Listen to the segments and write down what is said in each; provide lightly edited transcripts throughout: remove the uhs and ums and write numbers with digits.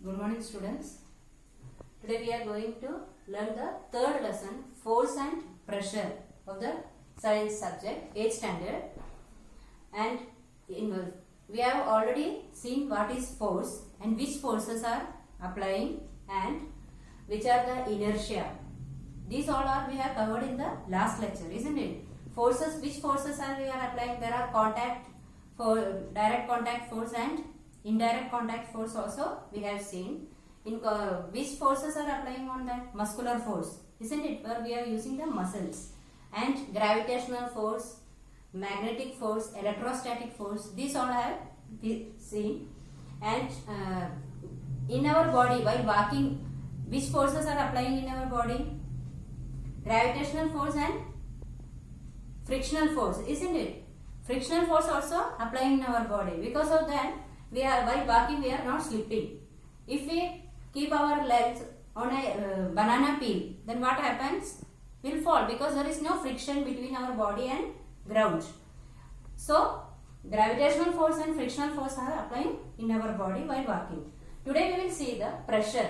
Good morning, students. Today we are going to learn the third lesson, force and pressure of the science subject, 8th standard. And we have already seen what is force and which forces are applying and which are the inertia. These all are we have covered in the last lecture, isn't it? Forces, which forces are we are applying? There are contact, for direct contact force and indirect contact force also we have seen. In which forces are applying on that? Muscular force, isn't it? Where we are using the muscles. And gravitational force, magnetic force, electrostatic force, these all have seen. And in our body, while walking, which forces are applying in our body? Gravitational force and frictional force, isn't it? Frictional force also applying in our body. Because of that, we are while walking we are not slipping. If we keep our legs on a banana peel, then what happens? We'll fall because there is no friction between our body and ground. So gravitational force and frictional force are applying in our body while walking. Today we will see the pressure.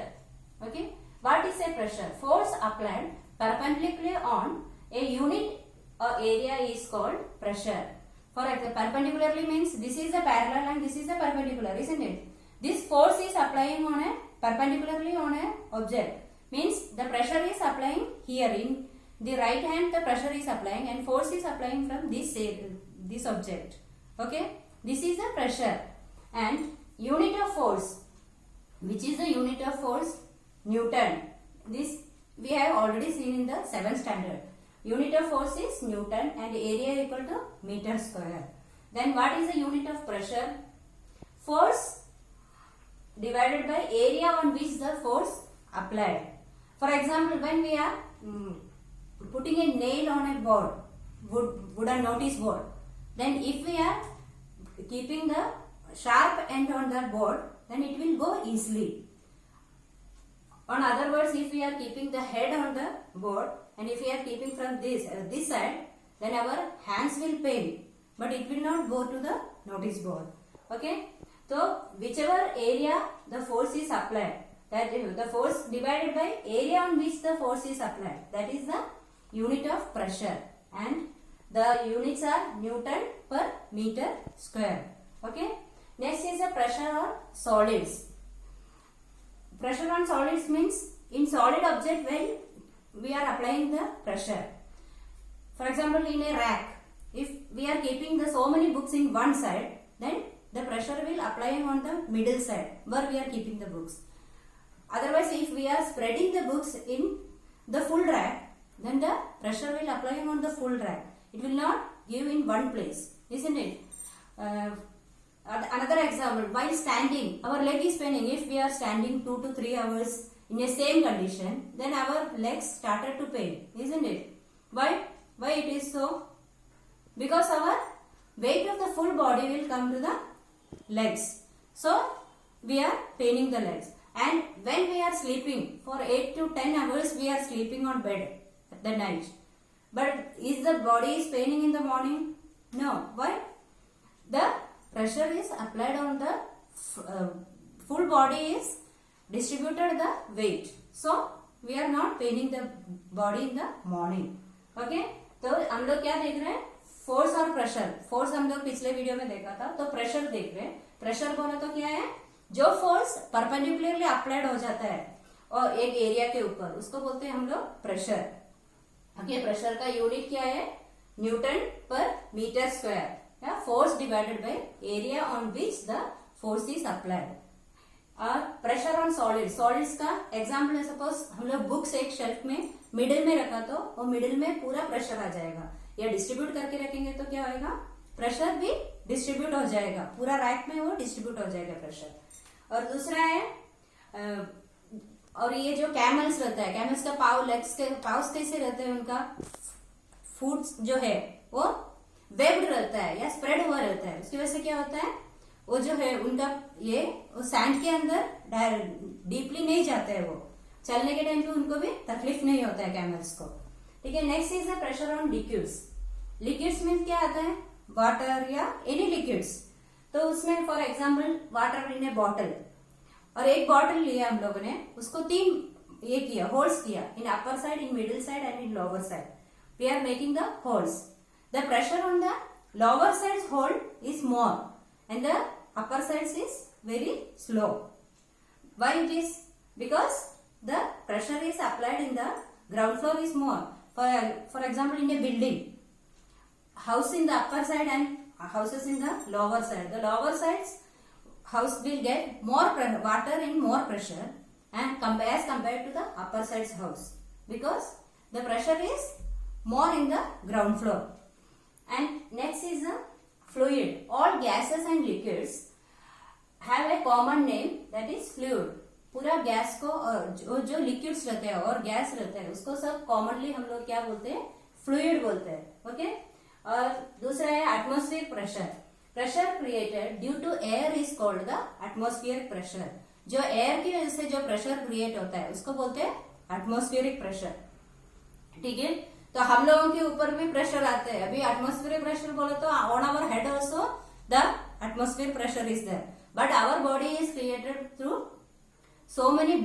Okay, what is a pressure? Force applied perpendicularly on a unit or area is called pressure. For example, perpendicularly means this is a parallel and this is a perpendicular, isn't it? This force is applying on a perpendicularly on a object. Means the pressure is applying here in the right hand. The pressure is applying and force is applying from this object. Okay, this is the pressure. And unit of force. Which is the unit of force? Newton. This we have already seen in the 7th standard. Unit of force is Newton and area equal to meter square. Then what is the unit of pressure? Force divided by area on which the force applied. For example, when we are putting a nail on a board, wooden notice board, then if we are keeping the sharp end on the board, then it will go easily. On other words, if we are keeping the head on the board and if we are keeping from this side, then our hands will pain, but it will not go to the notice board. Okay, so whichever area the force is applied, that is the force divided by area on which the force is applied, that is the unit of pressure, and the units are Newton per meter square. Okay, next is the pressure on solids. Pressure on solids means in solid object when we are applying the pressure. For example, in a rack, if we are keeping the so many books in one side, then the pressure will apply on the middle side where we are keeping the books. Otherwise, if we are spreading the books in the full rack, then the pressure will apply on the full rack. It will not give in one place, isn't it? Another example, while standing, our leg is paining. If we are standing 2 to 3 hours in a same condition, then our legs started to pain, isn't it? Why it is so? Because our weight of the full body will come to the legs. So we are paining the legs. And when we are sleeping for 8 to 10 hours, we are sleeping on bed at the night. But is the body is paining in the morning? No. Why? The pressure is applied on the full body is distributed the weight. So we are not paining the body in the morning. Okay. तो हम लोग क्या देख रहे हैं? Force और pressure. Force हम लोग पिछले वीडियो में देखा था, तो प्रेशर देख रहे हैं. प्रेशर बोला तो क्या है? जो फोर्स परपेंडिकुलरली अप्लाइड हो जाता है और एक एरिया के ऊपर, उसको बोलते हैं हम लोग प्रेशर. ओके, प्रेशर का यूनिट क्या है? Newton per metre square. Force divided by area on which the force is applied. और pressure on solids. Solids का एग्जाम्पल है, सपोज हम लोग बुक्स एक शेल्फ में मिडिल में रखा तो वो मिडिल में पूरा प्रेशर आ जाएगा. या डिस्ट्रीब्यूट करके रखेंगे तो क्या होगा? प्रेशर भी डिस्ट्रीब्यूट हो जाएगा, पूरा रैक में वो डिस्ट्रीब्यूट हो जाएगा प्रेशर. और दूसरा है और ये जो कैमल्स रहता है, कैमल्स का पाउस कैसे रहते हैं, उनका फूट जो है वो वेब्ड रहता है या स्प्रेड हुआ रहता है. उसकी वजह से क्या होता है, वो जो है उनका ये सैंड के अंदर डीपली नहीं जाते हैं, वो चलने के टाइम पे उनको भी तकलीफ नहीं होता है कैमल्स को. ठीक है. Next is the pressure on liquids. Liquids means क्या आता है? वाटर या एनी लिक्विड्स. तो उसमें for example water in A bottle, और एक बॉटल लिया हम लोगों ने, उसको 3 ये किया, होल्स किया, in upper side, in middle side and in lower side. We are making the holes. The pressure on the lower side's hole is more and the upper side's is very slow. Why it is? Because the pressure is applied in the ground floor is more. For example, in a building, house in the upper side and houses in the lower side. The lower side's house will get more water and more pressure and as compared to the upper side's house, because the pressure is more in the ground floor. And next is the fluid. All gases and liquids have a common name, that is fluid. पूरा gas को जो liquids रहते हैं और gas रहते हैं उसको सब कॉमनली हम लोग क्या बोलते हैं? फ्लूइड बोलते हैं. ओके. और दूसरा है atmospheric pressure. Pressure created due to air is called the atmospheric pressure. जो एयर की वजह से जो प्रेशर क्रिएट होता है उसको बोलते हैं एटमॉस्फेरिक प्रेशर. ठीक है. तो हम लोगों के ऊपर भी प्रेशर आते हैं. अभी एटमॉस्फेरिक प्रेशर बोले तो on our head also the atmospheric pressure is there, but our body is created through so many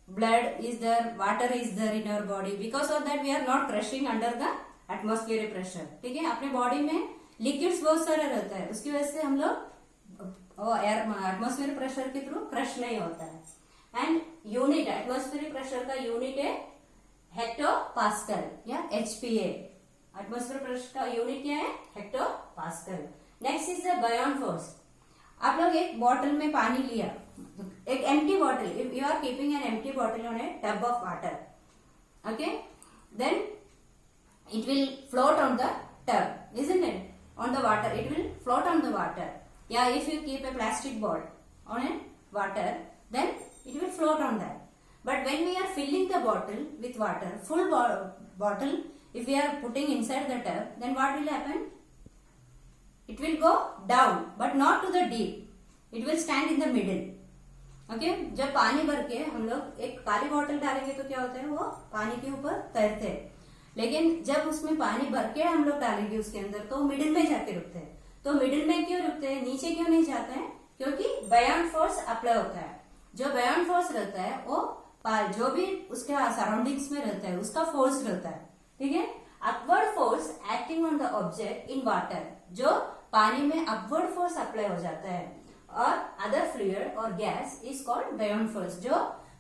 blood is there, water is there in our body. Because of that we are not crushing under the atmospheric pressure. ठीक है. अपने body में liquids बहुत सारे रहता है, उसकी वजह से हम लोग एटमॉस्फेरिक प्रेशर के थ्रू क्रश नहीं होता है. एंड यूनिट एटमॉस्फेरिक प्रेशर का यूनिट है हेक्टोपास्कल या HPA. एटमॉस्फेरिक प्रेशर का यूनिट क्या है? Hectopascal. Next is the buoyant force. आप लोग एक बॉटल में पानी लिया, एक empty bottle, if you are keeping an empty bottle on a tub of water, okay, then it will float on the tub, isn't it? On the water, it will float on the water. Yeah, if you keep a plastic ball on a water, then it will float on that. But when we are filling the bottle with water, full bottle, if we are putting inside the tub, then what will happen? It will go down, but not to the deep. It will stand in the middle. Okay? जब पानी भर के हम लोग एक काली bottle डालेंगे तो क्या होता है? वो पानी के ऊपर तैरते हैं. लेकिन जब उसमें पानी भर के हम लोग डालेंगे उसके अंदर तो मिडिल में जाके रुकते हैं. तो मिडिल में क्यों रुकते हैं? नीचे क्यों नहीं जाते हैं? क्योंकि बायोन फोर्स अप्लाई होता है. जो बायोन फोर्स रहता है वो जो भी उसके सराउंडिंग्स में रहता है उसका फोर्स रहता है. ठीक है. Upward force acting on the object in water. जो पानी में अपवर्ड फोर्स अप्लाई हो जाता है और अदर फ्लूइड और गैस इज कॉल्ड बायोन फोर्स. जो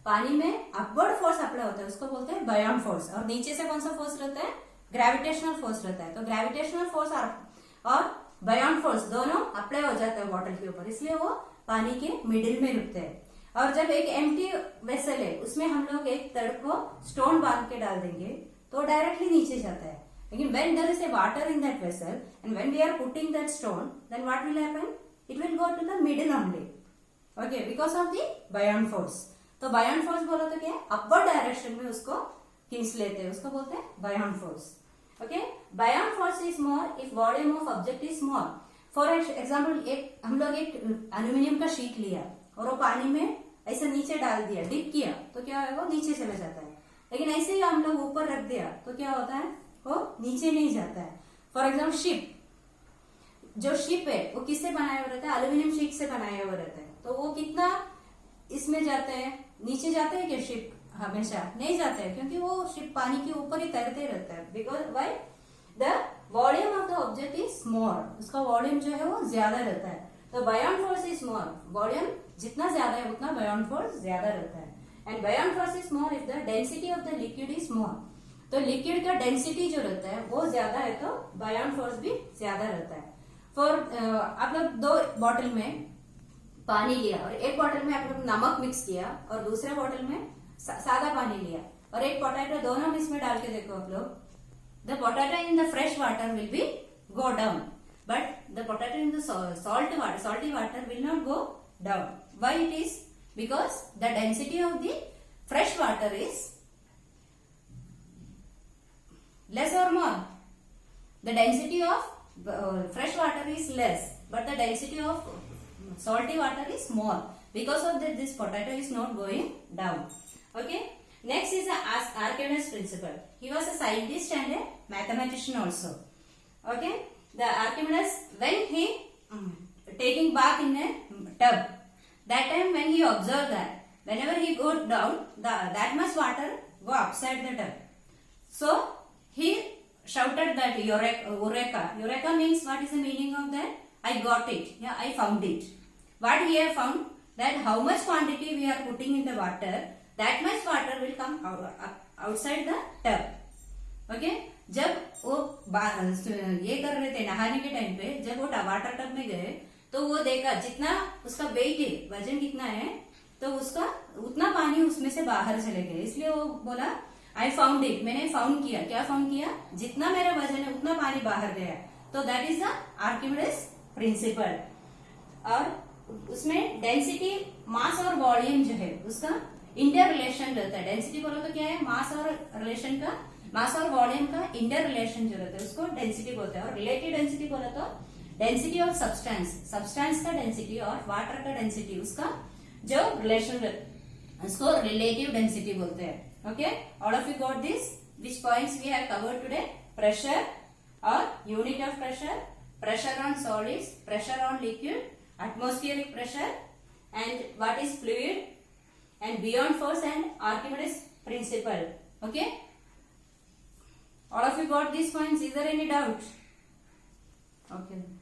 पानी में अपवर्ड फोर्स अप्लाई होता है उसको बोलते हैं बायोन फोर्स. और नीचे से कौन सा फोर्स रहता है? ग्रेविटेशनल फोर्स रहता है. तो ग्रेविटेशनल फोर्स और बायोन फोर्स दोनों अप्लाई हो जाता है बॉटल के ऊपर, इसलिए वो पानी के मिडिल में रुकते हैं. और जब एक एम्प्टी वेसल है उसमें हम लोग एक तड़ को स्टोन बांध के डाल देंगे तो डायरेक्टली नीचे जाता है. लेकिन when there is a water in that vessel and when we are putting that stone, then what will happen? It will go to the middle only. Okay, because of the buoyant force. तो buoyant force बोलो तो क्या है? Upward direction में उसको खींच लेते हैं, उसको बोलते हैं buoyant force. Okay. Buoyant force is more if volume of object is small. For example हम लोग एक एल्यूमिनियम का शीट लिया और वो पानी में ऐसे नीचे डाल दिया, डिप किया तो क्या होगा? नीचे चला जाता है. लेकिन ऐसे ही हम लोग ऊपर रख दिया तो क्या होता है? वो नीचे नहीं जाता है. फॉर एग्जाम्पल शिप, जो शिप है वो किससे बनाया हुआ रहता है? एल्यूमिनियम शीट से बनाया हुआ रहता है. तो वो कितना इसमें जाते हैं? नीचे जाते हैं क्या शिप? हमेशा नहीं जाते हैं, क्योंकि वो शिप पानी के ऊपर ही तैरते रहता है. Because why? The volume of the object is small. उसका वॉल्यूम जो है वो ज्यादा रहता है. तो buoyant force is small. Volume जितना ज्यादा है उतना बायोन फोर्स ज्यादा रहता है. And buoyant force is small if the density of the liquid is small. तो लिक्विड का डेंसिटी जो रहता है वो ज्यादा है तो बायोन फोर्स भी ज्यादा रहता है. फॉर आप लोग 2 बॉटल में पानी लिया और एक बॉटल में आप लोग नमक मिक्स किया और दूसरे बॉटल में सादा पानी लिया और एक पोटैटो, दोनों इसमें डाल के देखो आप लोग. The potato in the fresh water will be go down, but the potato in the salty water will not go down. Why it is? Because the density of the fresh water is less or more. The density of fresh water is less, but the density of salty water is more. Because of that, this potato is not going down. Okay. Next is the Archimedes principle. He was a scientist and a mathematician also. Okay. The Archimedes, when he taking bath in a tub, That time when he observed that whenever he go down, that much water go upside the tub. So he shouted that Eureka. Eureka means, what is the meaning of that? I got it. Yeah, I found it. What he have found? That how much quantity we are putting in the water, that much water will come outside the tub. Okay? जब वो ये कर रहे थे नहाने के time पे, जब वो वाटर टब में गए तो वो देखा जितना उसका वेट है, वजन कितना है, तो उसका उतना पानी उसमें से बाहर चले गए. इसलिए वो बोला आई फाउंड इट, मैंने फाउंड किया. क्या फाउंड किया? जितना मेरा वजन है उतना पानी बाहर गया. तो that is the Archimedes principal. और उसमें डेंसिटी, मास और वॉल्यूम जो है उसका इंटर रिलेशन रहता है. डेंसिटी बोलो तो क्या है? मास और रिलेशन का, मास और वॉल्यूम का इंटर रिलेशन जो रहता है उसको डेंसिटी बोलते हैं. और रिलेटिव डेंसिटी बोलो तो डेंसिटी ऑफ सब्सटेंस, सब्सटेंस का डेंसिटी और वाटर का डेंसिटी, उसका जो रिलेशन उसको रिलेटिव डेंसिटी बोलते हैं. Okay, all of you got this. Which points we have covered today? Pressure और unit of pressure, pressure on solids, pressure on liquid, atmospheric pressure, and what is fluid, and beyond force, and Archimedes principle. Okay, all of you got these points. Is there any doubt? Okay.